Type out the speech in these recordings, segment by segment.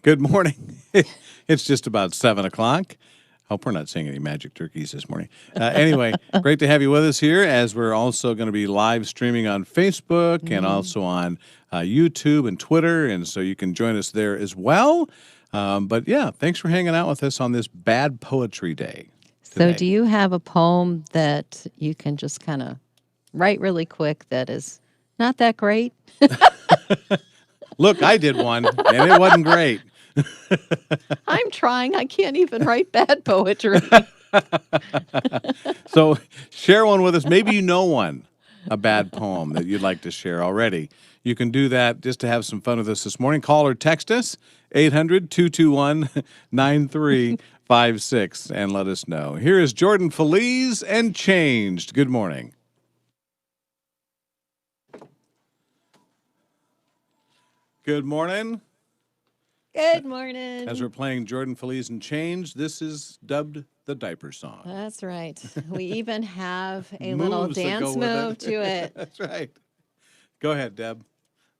Good morning. It's just about 7 o'clock. Hope we're not saying any magic turkeys this morning. Anyway, great to have you with us here as we're also going to be live streaming on Facebook and also on YouTube and Twitter. And so you can join us there as well. But yeah, thanks for hanging out with us on this Bad Poetry Day So, today. do you have a poem that you can just kind of write really quick that is not that great? Look, I did one, and it wasn't great. I'm trying. I can't even write bad poetry. So share one with us. Maybe you know one, a bad poem that you'd like to share already. You can do that just to have some fun with us this morning. Call or text us, 800-221-9356, and let us know. Here is Jordan Feliz and Changed. Good morning. Good morning. Good morning. As we're playing Jordan Feliz and Changed, this is dubbed the diaper song. That's right. We even have a little Moves that dance go with move to it. That's right. Go ahead, Deb.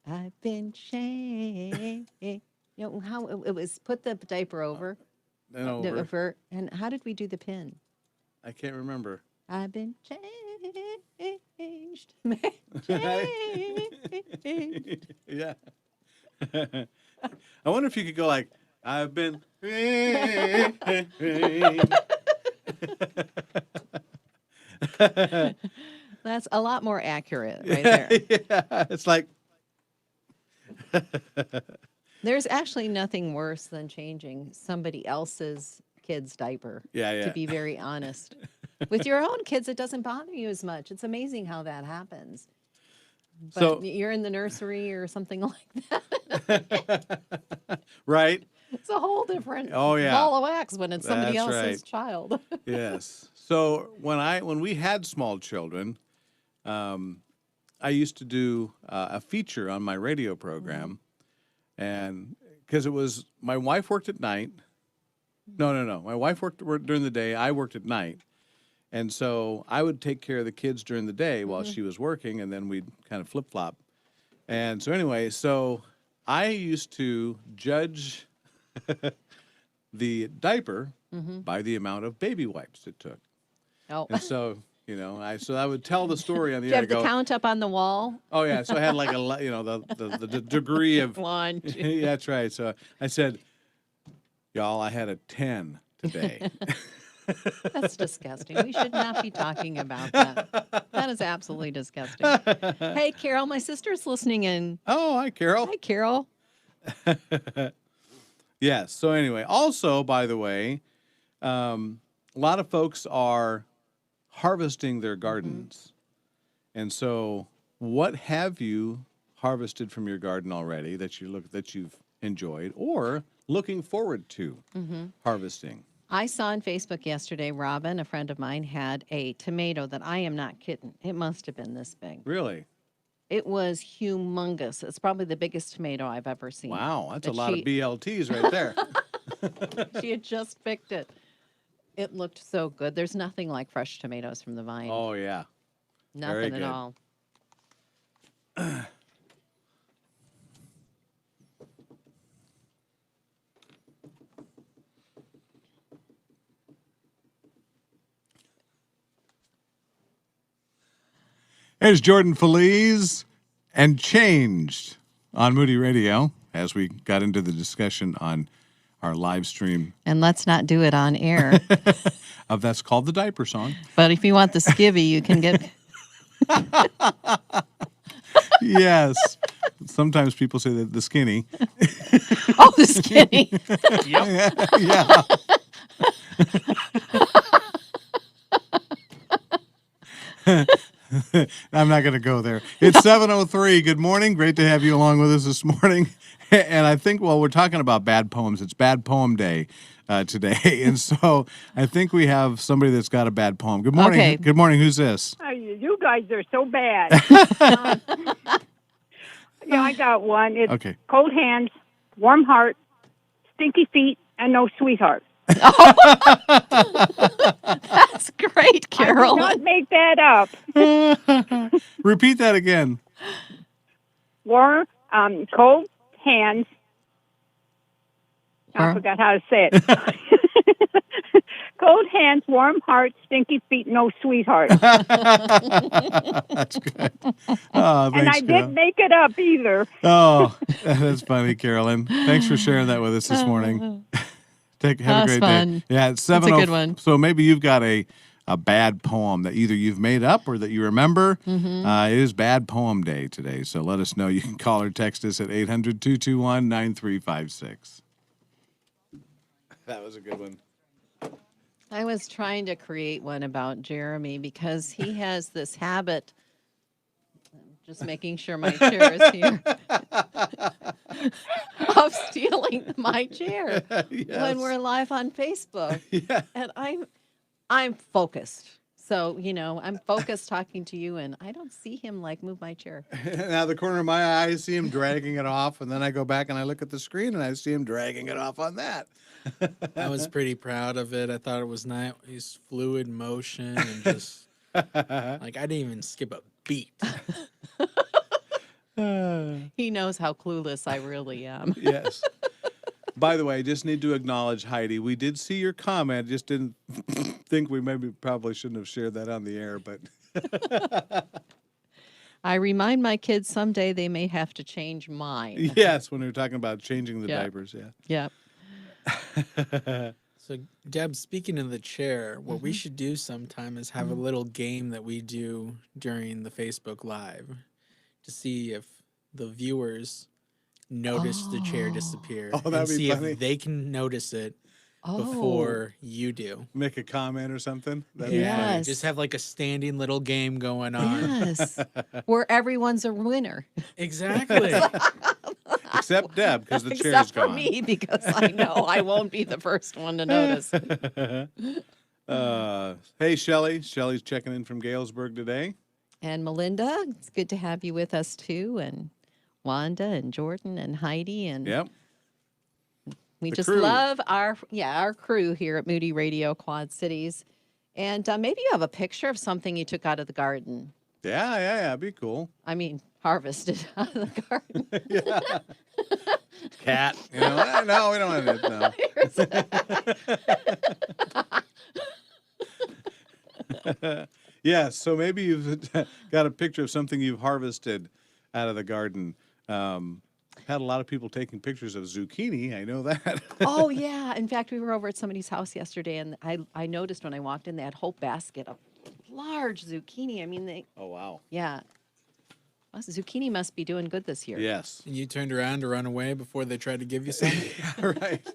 I've been changed. You know how it was put the diaper over, And over. and how did we do the pin? I can't remember. I've been changed. Changed. Yeah. I wonder if you could go like, I've been. That's a lot more accurate right there. Yeah, it's like. There's actually nothing worse than changing somebody else's kid's diaper. Yeah. To be very honest. With your own kids, it doesn't bother you as much. It's amazing how that happens. But So- you're in the nursery or something like that. Right? It's a whole different Oh, yeah. ball of wax when it's somebody That's else's right. child. Yes. So when we had small children, I used to do a feature on my radio program, and because it was my wife worked at night. No. My wife worked during the day. I worked at night, and so I would take care of the kids during the day while she was working, and then we'd kind of flip flop. And so anyway, so I used to judge the diaper by the amount of baby wipes it took. Oh. And so, I would tell the story on the Do you air. have the count up on the wall? Oh yeah, so I had like the degree of. One, two. Yeah, that's right. So I said, y'all, I had a 10 today. That's disgusting. We should not be talking about that. That is absolutely disgusting. Hey, Carol, my sister's listening in. Oh, hi, Carol. Hi, Carol. Yes. So anyway, also by the way, a lot of folks are harvesting their gardens, and so what have you harvested from your garden already that you've enjoyed or looking forward to harvesting? I saw on Facebook yesterday, Robin, a friend of mine, had a tomato that I am not kidding. It must have been this big. Really? It was humongous. It's probably the biggest tomato I've ever seen. Wow, that's But a lot of BLTs right there. She had just picked it. It looked so good. There's nothing like fresh tomatoes from the vine. Oh yeah. very Nothing at good. all. There's Jordan Feliz and Changed on Moody Radio as we got into the discussion on our live stream And let's not do it on air. of that's called the diaper song. But if you want the skivvy, you can get. Yes. Sometimes people say that the skinny. Oh, the skinny. Yeah. I'm not going to go there. It's 7:03. Good morning. Great to have you along with us this morning. And I think, well, we're talking about bad poems. It's Bad Poem Day today. And so I think we have somebody that's got a bad poem. Good morning. Okay. Good morning. Who's this? You guys are so bad. Yeah, I got one. It's Okay. cold hands, warm heart, stinky feet, and no sweetheart. That's great, I did Carol. not make that up. Repeat that again. Warm, cold hands, I forgot how to say it. Cold hands, warm heart, stinky feet, no sweetheart. That's good. Oh, And thanks, I Carol. didn't make it up either. Oh, that's funny, Carolyn. Thanks for sharing that with us this morning. Have a That's great fun. day. Yeah, it's That's a 7:00. good one. So maybe you've got a bad poem that either you've made up or that you remember. It is Bad Poem Day today. So let us know. You can call or text us at 800-221-9356. That was a good one. I was trying to create one about Jeremy because he has this habit. I'm just making sure my chair is here. Of stealing my chair when we're live on Facebook. Yeah. And I'm focused. So, I'm focused talking to you and I don't see him move my chair. Now the corner of my eye, I see him dragging it off, and then I go back and I look at the screen and I see him dragging it off on that. I was pretty proud of it. I thought it was nice, fluid motion, and just I didn't even skip a beat. He knows how clueless I really am. Yes. By the way, I just need to acknowledge, Heidi, we did see your comment. Just didn't think we probably shouldn't have shared that on the air, but I remind my kids someday they may have to change mine. yes, when we were talking about changing the Yeah. diapers, yeah. Yep. So, Deb, speaking of the chair, what we should do sometime is have a little game that we do during the Facebook Live to see if the viewers notice the chair disappear Oh, that'd and be see funny. if they can notice it Oh. before you do. Make a comment or something. That'd be Yeah. funny. Yes. Just have a standing little game going on. Yes. Where everyone's a winner. Exactly. Except Deb, because the chair's Except for gone. me, because I know I won't be the first one to notice. Hey, Shelley. Shelley's checking in from Galesburg today. And Melinda, it's good to have you with us too. And Wanda and Jordan and Heidi. And Yep. we The just crew. love our crew here at Moody Radio Quad Cities. And maybe you have a picture of something you took out of the garden. Yeah. It'd be cool. I mean, harvested out of the garden. Cat. No, we don't want it. No. Yeah, so maybe you've got a picture of something you've harvested out of the garden. Had a lot of people taking pictures of zucchini. I know that. Oh, yeah. In fact, we were over at somebody's house yesterday, and I noticed when I walked in, they had a whole basket of large zucchini. I mean, Oh, wow. yeah. Well, zucchini must be doing good this year. Yes. And you turned around to run away before they tried to give you some? Right.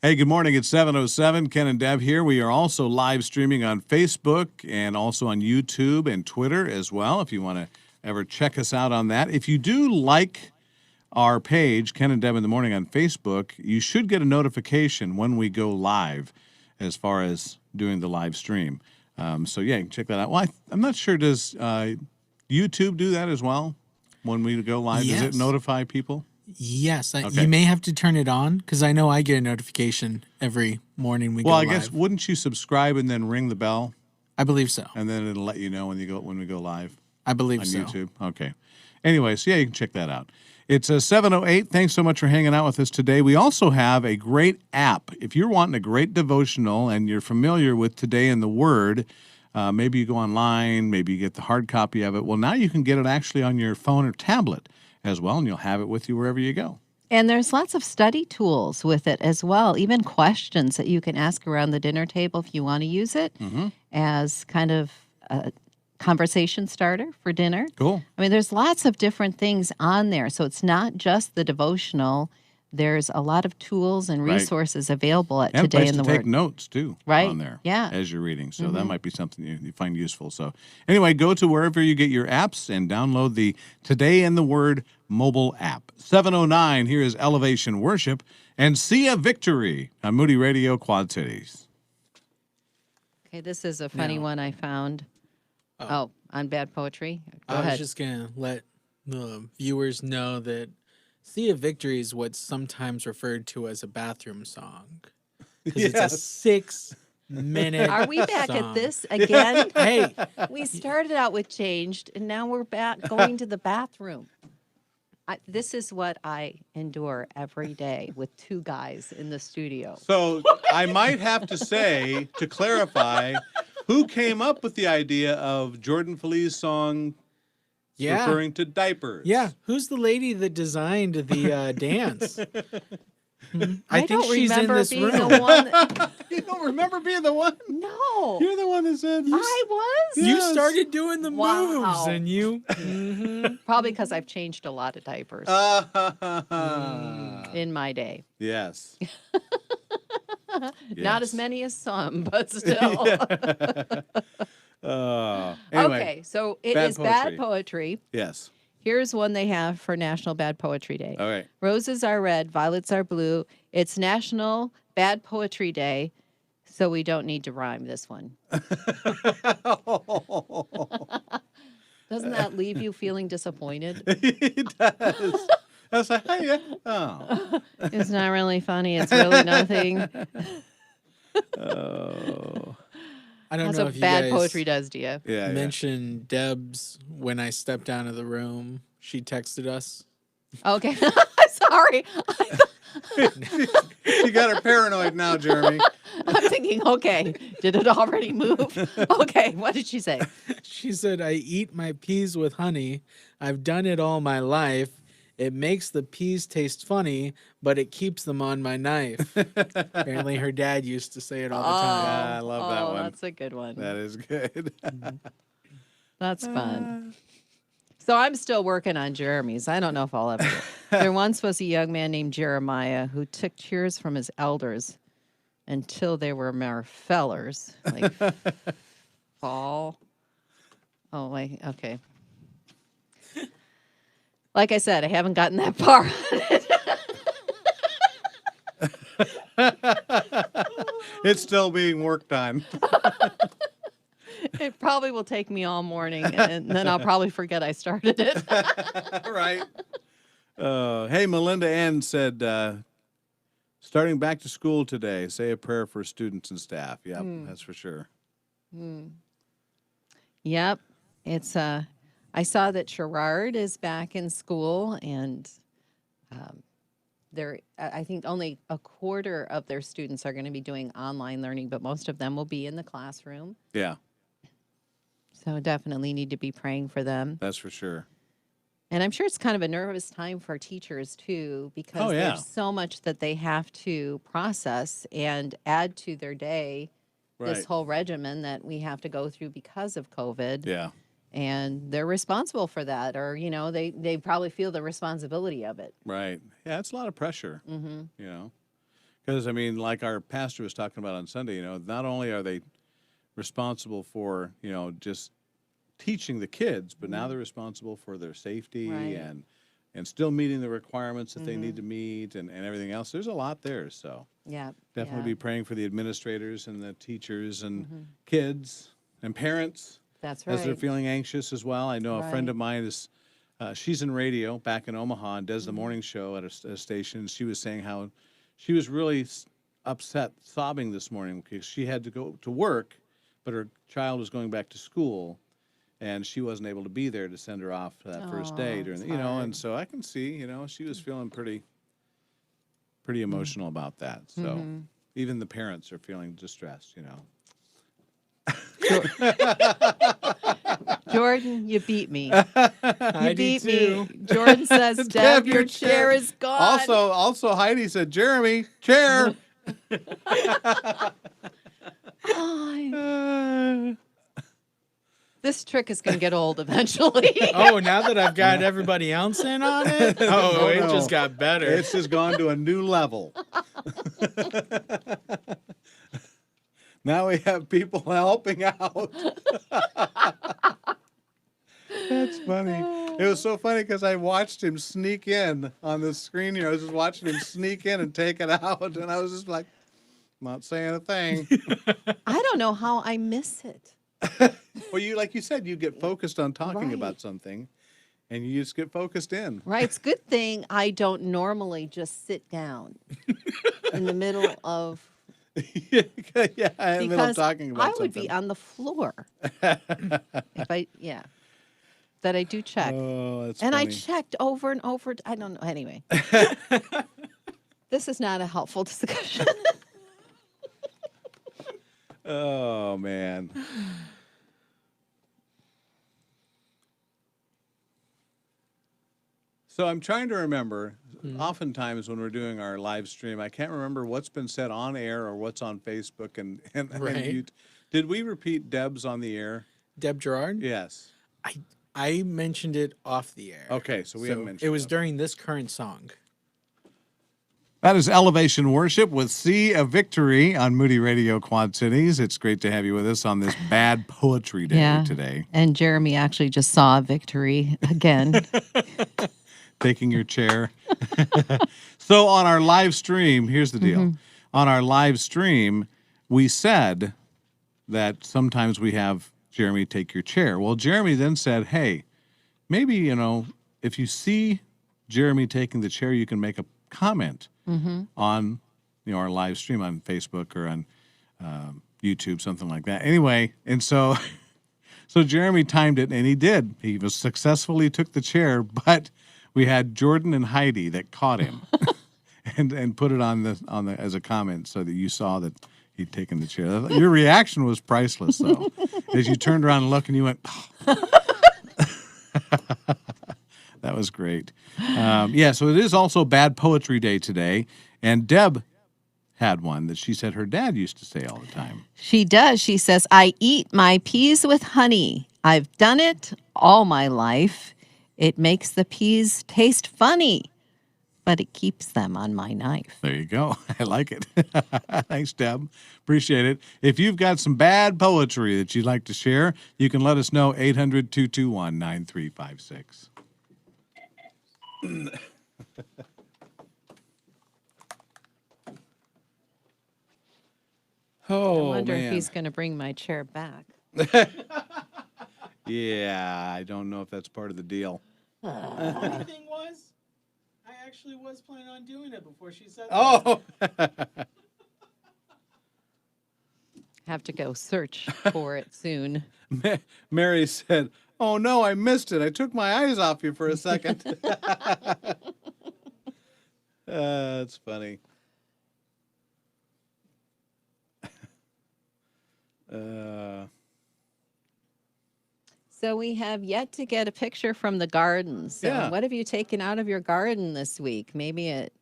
Hey, good morning. It's 7:07. Ken and Deb here. We are also live streaming on Facebook and also on YouTube and Twitter as well, if you want to ever check us out on that. If you do like our page, Ken and Deb in the Morning on Facebook, you should get a notification when we go live as far as doing the live stream. So, yeah, you can check that out. Well, I'm not sure, does YouTube do that as well when we go live? Does Yes. it notify people? Yes. Okay. You may have to turn it on because I know I get a notification every morning we Well, go I live. guess, wouldn't you subscribe and then ring the bell? I believe so. And then it'll let you know when we go live I believe on so. YouTube. Okay. Anyway, so yeah, you can check that out. It's 7:08. Thanks so much for hanging out with us today. We also have a great app. If you're wanting a great devotional and you're familiar with Today in the Word, maybe you go online, maybe you get the hard copy of it. Well, now you can get it actually on your phone or tablet as well, and you'll have it with you wherever you go. And there's lots of study tools with it as well, even questions that you can ask around the dinner table if you want to use it as kind of a conversation starter for dinner. Cool. I mean, there's lots of different things on there. So it's not just the devotional. There's a lot of tools and Right. resources available at And a Today place in to the take Word. notes, too, Right. on there Yeah. as you're reading. So that might be something you find useful. So anyway, go to wherever you get your apps and download the Today in the Word mobile app. 7:09, here is Elevation Worship and See a Victory on Moody Radio Quad Cities. Okay, this is a funny Now- one I found. Oh, on Bad Poetry? Go I ahead. was just going to let the viewers know that See a Victory is what's sometimes referred to as a bathroom song. because it's a Yes. 6-minute. Are we back at song. this again? Hey, We started out with changed, and now we're back going to the bathroom. This is what I endure every day with two guys in the studio. So I might have to say, to clarify, who came up with the idea of Jordan Feli's song yeah, referring to diapers? yeah. Who's the lady that designed the dance? I think don't she's in remember this being room. the one. That, You don't remember being the one? no, You're the one that said. I was. You Yes. started doing the Wow. moves, and you. Mhm. Probably because I've changed a lot of diapers in my day. Yes. Not as Yes. many as some, but still. Anyway, Okay, so it bad is bad poetry. poetry. yes. Here's one they have for National Bad Poetry Day. All right. Roses are red, violets are blue. It's National Bad Poetry Day, so we don't need to rhyme this one. Doesn't that leave you feeling disappointed? It does. I was like, hey, yeah. Oh. It's not really funny. It's really nothing. Oh. I don't That's know what if you bad guys poetry does to you. Yeah. mentioned Deb's when I stepped out of the room. She texted us. Okay, sorry. She got her paranoid now, Jeremy. I'm thinking, okay, did it already move? Okay, what did she say? She said, I eat my peas with honey. I've done it all my life. It makes the peas taste funny, but it keeps them on my knife. Apparently, her dad used to say it all the time. Yeah, I love that one. That's a good one. That is good. That's fun. So I'm still working on Jeremy's. I don't know if I'll ever. There once was a young man named Jeremiah who took cheers from his elders until they were mere fellers. Like fall. Oh, wait. Okay. Like I said, I haven't gotten that far on it. It's still being worked on. It probably will take me all morning, and then I'll probably forget I started it. Right. Hey, Melinda N said, starting back to school today, say a prayer for students and staff. Yep, that's for sure. Yep. It's I saw that Sherrard is back in school, and I think only a quarter of their students are going to be doing online learning, but most of them will be in the classroom. Yeah, So definitely need to be praying for them. that's for sure. And I'm sure it's kind of a nervous time for teachers too, because Oh, yeah. there's so much that they have to process and add to their day. This Right. whole regimen that we have to go through because of COVID. Yeah. And they're responsible for that, or they probably feel the responsibility of it. Right. Yeah, it's a lot of pressure, Mm-hmm. Because, I mean, like our pastor was talking about on Sunday, not only are they responsible for, just teaching the kids, but now they're responsible for their safety Right. and still meeting the requirements that they need to meet and everything else. There's a lot there, so Yeah, definitely be praying for the administrators and the teachers and Mm-hmm. kids and parents that's as they're right. feeling anxious as well. I know a friend Right. of mine is, she's in radio back in Omaha and Mm-hmm. does the morning show at a station. She was saying how she was really upset, sobbing this morning because she had to go to work, but her child was going back to school, and she wasn't able to be there to send her off that first day Oh, during, it's and hard. so I can see, she was feeling pretty emotional about that. So Mm-hmm. even the parents are feeling distressed. Jordan, you beat me. I You do beat too. me. Jordan says, Deb, your chair is gone. Also, Heidi said, Jeremy, chair. Oh, this trick is going to get old eventually. Oh, now that I've got everybody else in on it, oh, it no. just got better. It's just gone to a new level. Now we have people helping out. That's funny. It was so funny because I watched him sneak in on the screen here. I was just watching him sneak in and take it out, and I was just like, not saying a thing. I don't know how I miss it. Well, like you said, you get focused on talking Right. about something, and you just get focused in. Right. It's a good thing I don't normally just sit down in the middle of yeah, in the middle of Because talking about I would be something. on the floor if yeah. That I do check. Oh, that's And I funny. checked over and over. I don't know. Anyway, this is not a helpful discussion. Oh man. So I'm trying to remember. Oftentimes when we're doing our live stream, I can't remember what's been said on air or what's on Facebook and Right. YouTube. Did we repeat Deb's on the air? Deb Gerard. Yes. I mentioned it off the air. Okay, so we haven't mentioned it was it. during this current song. That is Elevation Worship with Sea of Victory on Moody Radio Quad Cities. It's great to have you with us on this Bad Poetry Day today. And Jeremy actually just saw victory again. Taking your chair. So on our live stream, here's the deal. On our live stream, we said that sometimes we have Jeremy take your chair. Well, Jeremy then said, hey, maybe, you know, if you see Jeremy taking the chair, you can make a comment on, you know, our live stream on Facebook or on YouTube, something like that. Anyway, and so Jeremy timed it, and he did. He was successfully took the chair, but we had Jordan and Heidi that caught him and put it on the as a comment so that you saw that he'd taken the chair. Your reaction was priceless, though, as you turned around and looked and you went, that was great. Yeah, so it is also Bad Poetry Day today, and Deb had one that she said her dad used to say all the time. She does. She says, I eat my peas with honey. I've done it all my life. It makes the peas taste funny, but it keeps them on my knife. There you go. I like it. Thanks, Deb. Appreciate it. If you've got some bad poetry that you'd like to share, you can let us know, 800-221-9356. I Oh, wonder man. if he's going to bring my chair back. Yeah, I don't know if that's part of the deal. Funny thing was, I actually was planning on doing it before she said that. Oh, Have to go search for it soon. Mary said, oh, no, I missed it. I took my eyes off you for a second. That's funny. So we have yet to get a picture from the garden. So Yeah. what have you taken out of your garden this week? Maybe it,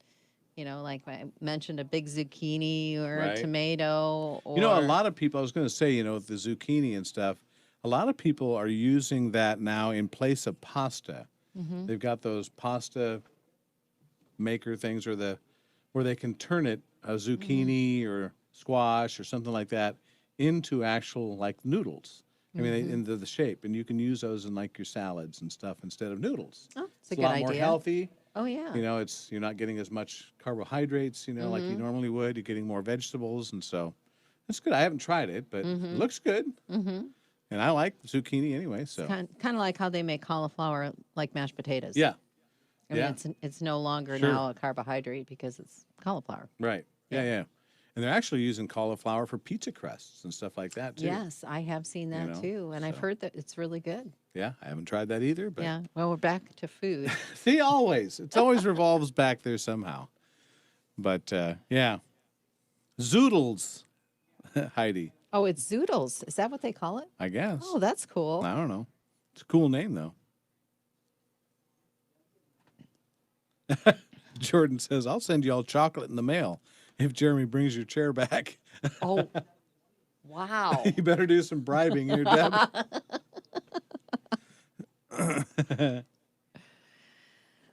like I mentioned, a big zucchini or Right. a tomato. Or You know, a lot of people, I was going to say, with the zucchini and stuff, a lot of people are using that now in place of pasta. They've got those pasta maker things where they can turn it, a zucchini or squash or something like that, into actual like noodles. I mean, into the shape, and you can use those in like your salads and stuff instead of noodles. Oh, it's a It's a good lot more idea. healthy. Oh yeah. You're not getting as much carbohydrates, like you normally would. You're getting more vegetables, and so it's good. I haven't tried it, but it looks good. And I like zucchini anyway, so Kind of like how they make cauliflower like mashed potatoes. yeah, I mean, yeah. it's no longer Sure. now a carbohydrate because it's cauliflower. Right. Yeah. And they're actually using cauliflower for pizza crusts and stuff like that too. Yes, I have seen that know, too, and I've so. heard that it's really good. Yeah, I haven't tried that either, but Yeah. Well, we're back to food. see, it always revolves back there somehow. But yeah, zoodles, Heidi, Oh, it's zoodles. Is that what they call it? I guess. Oh, that's cool. I don't know. It's a cool name though. Jordan says, "I'll send you all chocolate in the mail if Jeremy brings your chair back." Oh, wow. You better do some bribing here, Deb.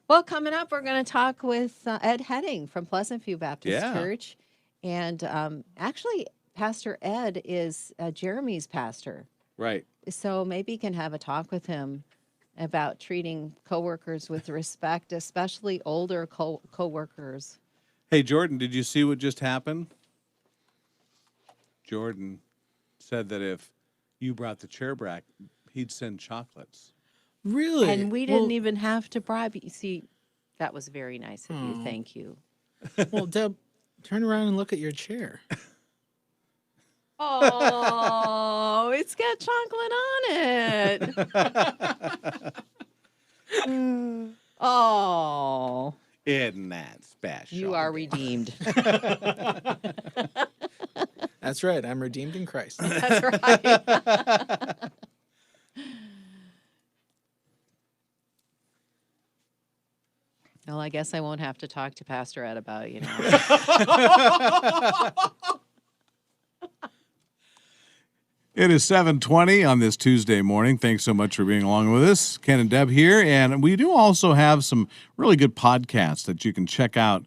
Well, coming up, we're going to talk with Ed Heading from Pleasant View Baptist Yeah. Church. And actually, Pastor Ed is Jeremy's pastor. Right. So maybe you can have a talk with him about treating coworkers with respect, especially older coworkers. Hey, Jordan, did you see what just happened? Jordan said that if you brought the chair back, he'd send chocolates. Really? And we didn't even have to bribe you. See, that was very nice of you. Thank you. Well, Deb, turn around and look at your chair. Oh, it's got chocolate on it. Oh, Isn't that special? you are redeemed. That's right. I'm redeemed in Christ. That's right. Well, I guess I won't have to talk to Pastor Ed about it, It is 7:20 on this Tuesday morning. Thanks so much for being along with us. Ken and Deb here. And we do also have some really good podcasts that you can check out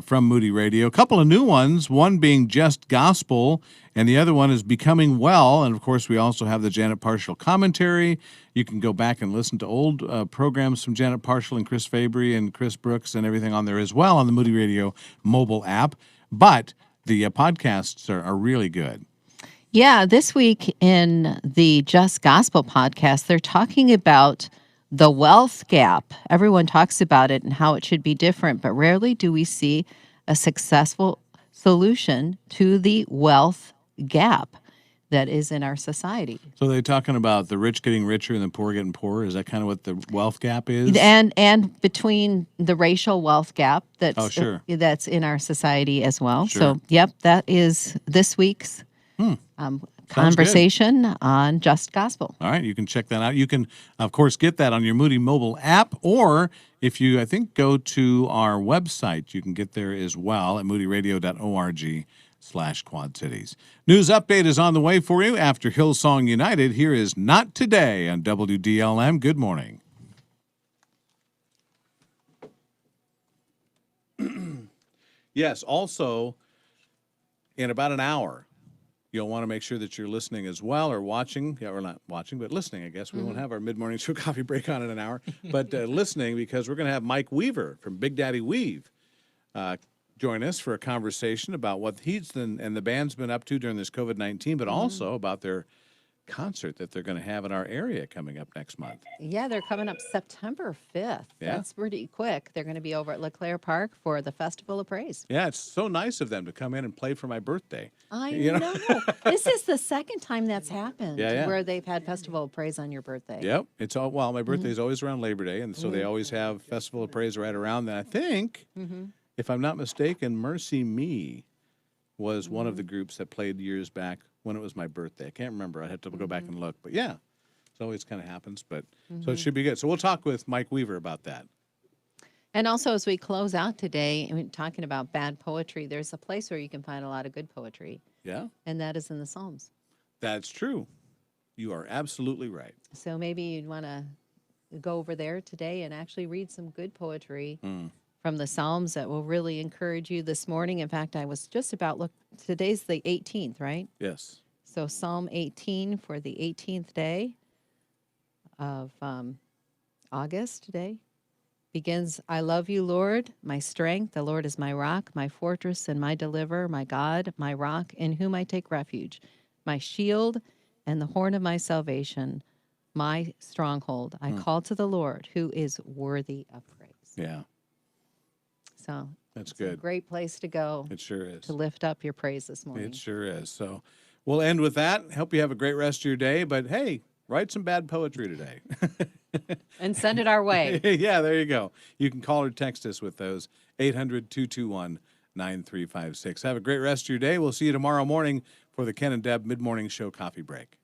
from Moody Radio. A couple of new ones, one being Just Gospel, and the other one is Becoming Well. And, of course, we also have the Janet Partial commentary. You can go back and listen to old programs from Janet Partial and Chris Fabry and Chris Brooks and everything on there as well on the Moody Radio mobile app. But the podcasts are really good. Yeah, this week in the Just Gospel podcast, they're talking about the wealth gap. Everyone talks about it and how it should be different, but rarely do we see a successful solution to the wealth gap that is in our society. So they're talking about the rich getting richer and the poor getting poorer. Is that kind of what the wealth gap is? And between the racial wealth gap Oh, sure. that's in our society as well. Sure. So, yep, that is this week's conversation on Just Gospel. All right, you can check that out. You can, of course, get that on your Moody mobile app, or if you, I think, go to our website, you can get there as well at moodyradio.org/Quad Cities. News update is on the way for you after Hillsong United. Here is Not Today on WDLM. Good morning. Yes, also, in about an hour, you'll want to make sure that you're listening as well, or watching. Yeah, we're not watching, but listening, I guess. We won't have our mid-morning show coffee break on in an hour. But listening, because we're going to have Mike Weaver from Big Daddy Weave join us for a conversation about what he's and the band's been up to during this COVID-19, but also about their concert that they're going to have in our area coming up next month. Yeah, they're coming up September 5th. Yeah. That's pretty quick. They're going to be over at LeClaire Park for the Festival of Praise. Yeah, it's so nice of them to come in and play for my birthday. I You know? know. This is the second time that's happened Yeah. where they've had Festival of Praise on your birthday. Yep. It's all, well, my birthday is always around Labor Day, and so they always have Festival of Praise right around that. I think, if I'm not mistaken, Mercy Me was one of the groups that played years back when it was my birthday. I can't remember. I'd have to go back and look. But yeah, it always kind of happens. But so it should be good. So we'll talk with Mike Weaver about that. And also, as we close out today, I mean, talking about bad poetry, there's a place where you can find a lot of good poetry, Yeah, and that is in the Psalms. that's true. You are absolutely right. So maybe you'd want to go over there today and actually read some good poetry from the Psalms that will really encourage you this morning. In fact, I was just about today's the 18th, right? Yes. So Psalm 18 for the 18th day of August today begins, I love you, Lord, my strength. The Lord is my rock, my fortress, and my deliverer, my God, my rock, in whom I take refuge, my shield and the horn of my salvation, my stronghold. I call to the Lord, who is worthy of praise. Yeah, So that's it's a good. great place to go It sure is. to lift up your praise this morning. It sure is. So we'll end with that. Hope you have a great rest of your day. But hey, write some bad poetry today. And send it our way. Yeah, there you go. You can call or text us with those 800-221-9356. Have a great rest of your day. We'll see you tomorrow morning for the Ken and Deb Mid-Morning Show Coffee Break.